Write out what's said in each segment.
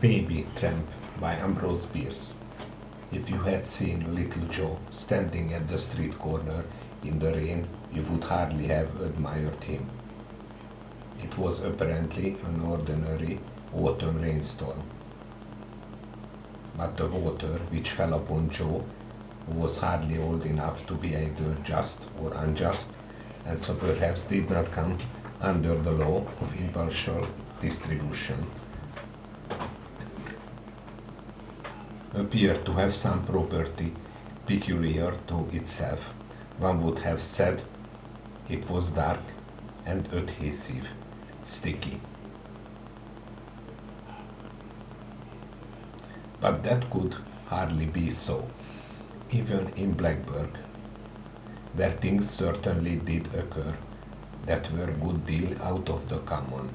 Baby Tramp by Ambrose Bierce. If you had seen little Joe standing at the street corner in the rain, you would hardly have admired him. It was apparently an ordinary autumn rainstorm. But the water which fell upon Joe was hardly old enough to be either just or unjust, and so perhaps did not come under the law of impartial distribution. Appeared to have some property peculiar to itself. One would have said it was dark and adhesive, sticky. But that could hardly be so, even in Blackburg, where things certainly did occur that were a good deal out of the common.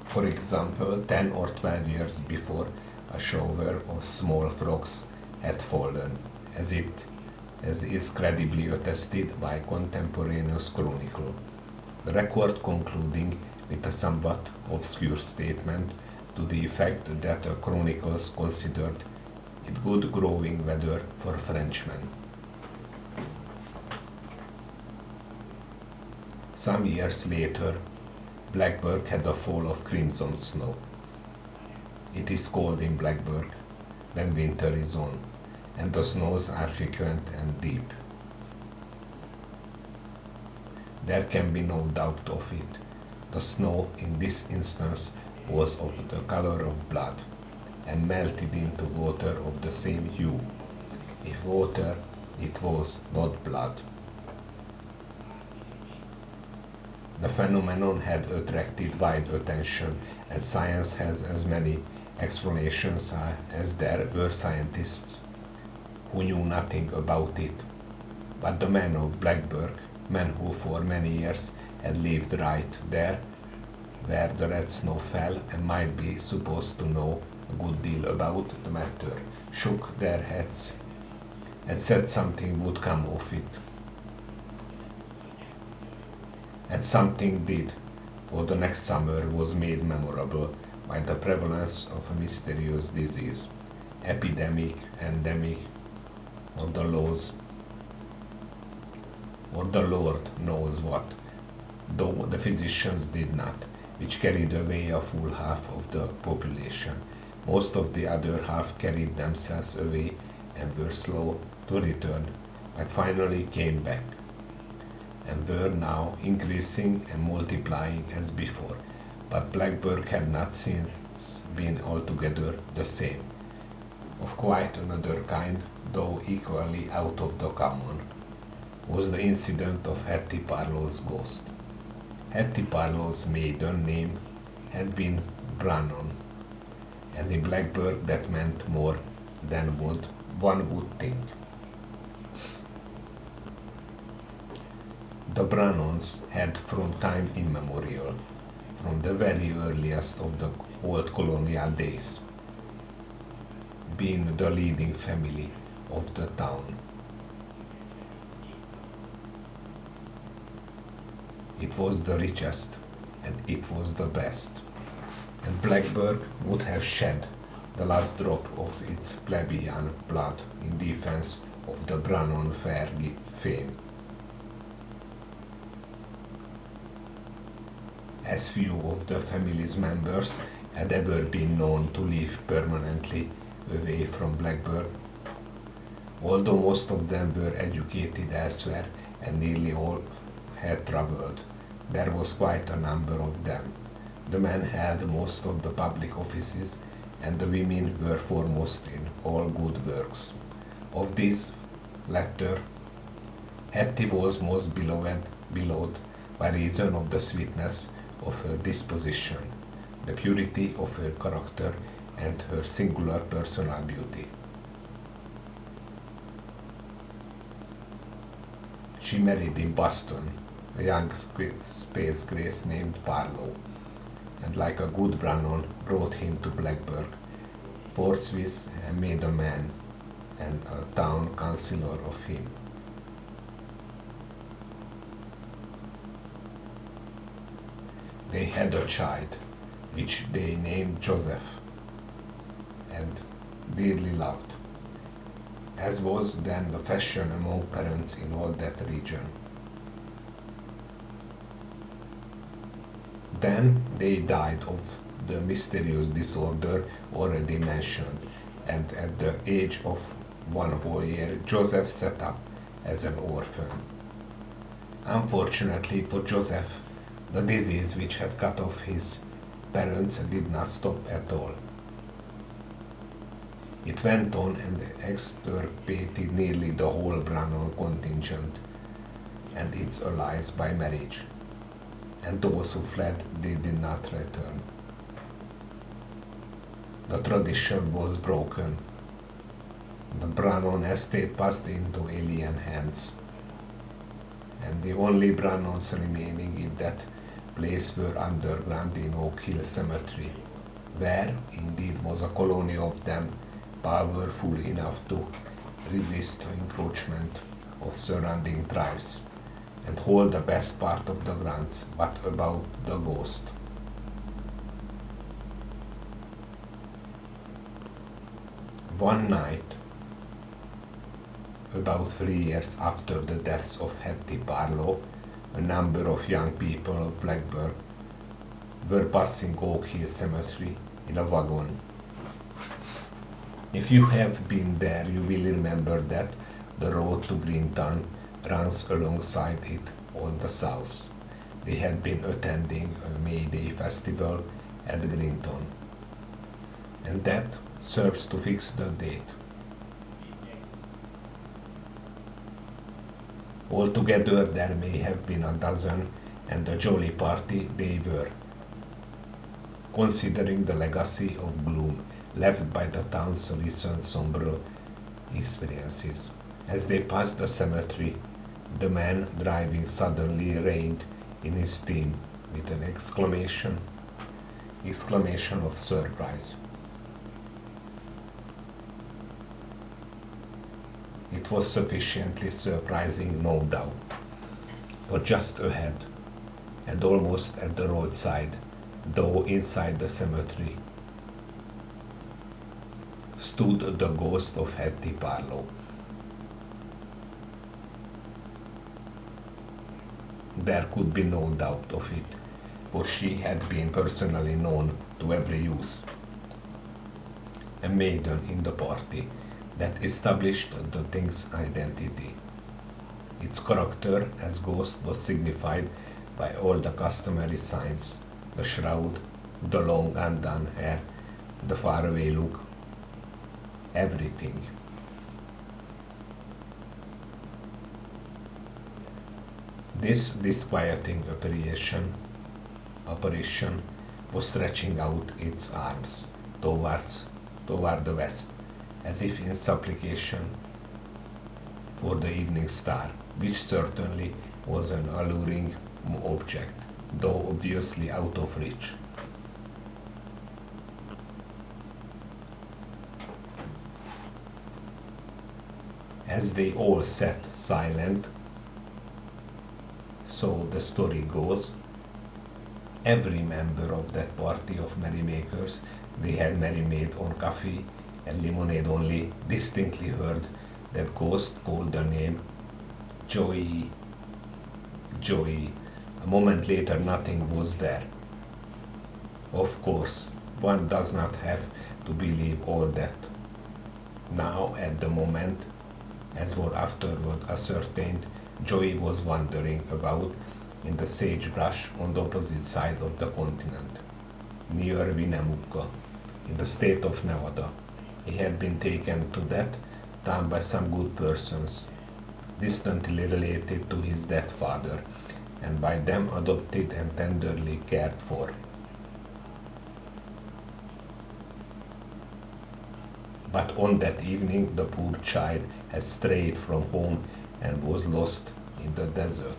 For example, 10 or 12 years before, a shower of small frogs had fallen, as is credibly attested by contemporaneous chronicle. The record concluding with a somewhat obscure statement to the effect that the chronicles considered it good growing weather for Frenchmen. Some years later, Blackburg had a fall of crimson snow. It is cold in Blackburg when winter is on, and the snows are frequent and deep. There can be no doubt of it. The snow in this instance was of the color of blood, and melted into water of the same hue. If water, it was not blood. The phenomenon had attracted wide attention, and science has as many explanations as there were scientists who knew nothing about it. But the men of Blackburg, men who for many years had lived right there, where the red snow fell and might be supposed to know a good deal about the matter, shook their heads and said something would come of it. And something did, for the next summer was made memorable by the prevalence of a mysterious disease, epidemic, endemic, or the laws, or the Lord knows what, though the physicians did not, which carried away a full half of the population. Most of the other half carried themselves away and were slow to return, but finally came back, and were now increasing and multiplying as before. But Blackburg had not since been altogether the same. Of quite another kind, though equally out of the common, was the incident of Hetty Parlow's ghost. Hetty Parlow's maiden name had been Brannon, and in Blackburg that meant more than one would think. The Brannons had from time immemorial, from the very earliest of the old colonial days, been the leading family of the town. It was the richest, and it was the best, and Blackburg would have shed the last drop of its plebeian blood in defense of the Brannon fame. As few of the family's members had ever been known to live permanently away from Blackburg, although most of them were educated elsewhere and nearly all had travelled, there was quite a number of them. The men held most of the public offices, and the women were foremost in all good works. Of these latter, Hetty was most beloved by reason of the sweetness of her disposition, the purity of her character, and her singular personal beauty. She married in Boston a young space grace named Parlow, and like a good Brannon brought him to Blackburg, forthwith, and made a man and a town councillor of him. They had a child, which they named Joseph. and dearly loved, as was then the fashion among parents in all that region. Then they died of the mysterious disorder already mentioned, and at the age of 1 whole year, Joseph set up as an orphan. Unfortunately for Joseph, the disease which had cut off his parents did not stop at all. It went on and extirpated nearly the whole Brannon contingent and its allies by marriage, and those who fled they did not return. The tradition was broken. The Brannon estate passed into alien hands, and the only Brannons remaining in that place were underground in Oak Hill Cemetery, where indeed was a colony of them powerful enough to resist the encroachment of surrounding tribes and hold the best part of the grounds. But about the ghost. One night, about 3 years after the death of Hetty Barlow, a number of young people of Blackburn were passing Oak Hill Cemetery in a wagon. If you have been there, you will remember that the road to Greentown runs alongside it on the south. They had been attending a May Day festival at Greentown, and that serves to fix the date. Altogether there may have been a dozen, and a jolly party they were, considering the legacy of gloom left by the town's recent somber experiences. As they passed the cemetery, the man driving suddenly reined in his team with an exclamation of surprise. It was sufficiently surprising, no doubt, for just ahead, and almost at the roadside, though inside the cemetery, stood the ghost of Hetty Barlow. There could be no doubt of it, for she had been personally known to every youth, a maiden in the party that established the thing's identity. Its character as ghost was signified by all the customary signs: the shroud, the long undone hair, the faraway look, everything. This disquieting apparition was stretching out its arms toward the west, as if in supplication for the evening star, which certainly was an alluring object, though obviously out of reach. As they all sat silent, so the story goes, every member of that party of merrymakers, they had merry-made on coffee and lemonade only, distinctly heard that ghost called the name Joey. Joey. A moment later nothing was there. Of course, one does not have to believe all that. Now, at the moment, as was afterward ascertained, Joey was wandering about in the sagebrush on the opposite side of the continent, near Winnemucca, in the state of Nevada. He had been taken to that town by some good persons, distantly related to his dead father, and by them adopted and tenderly cared for. But on that evening the poor child had strayed from home and was lost in the desert.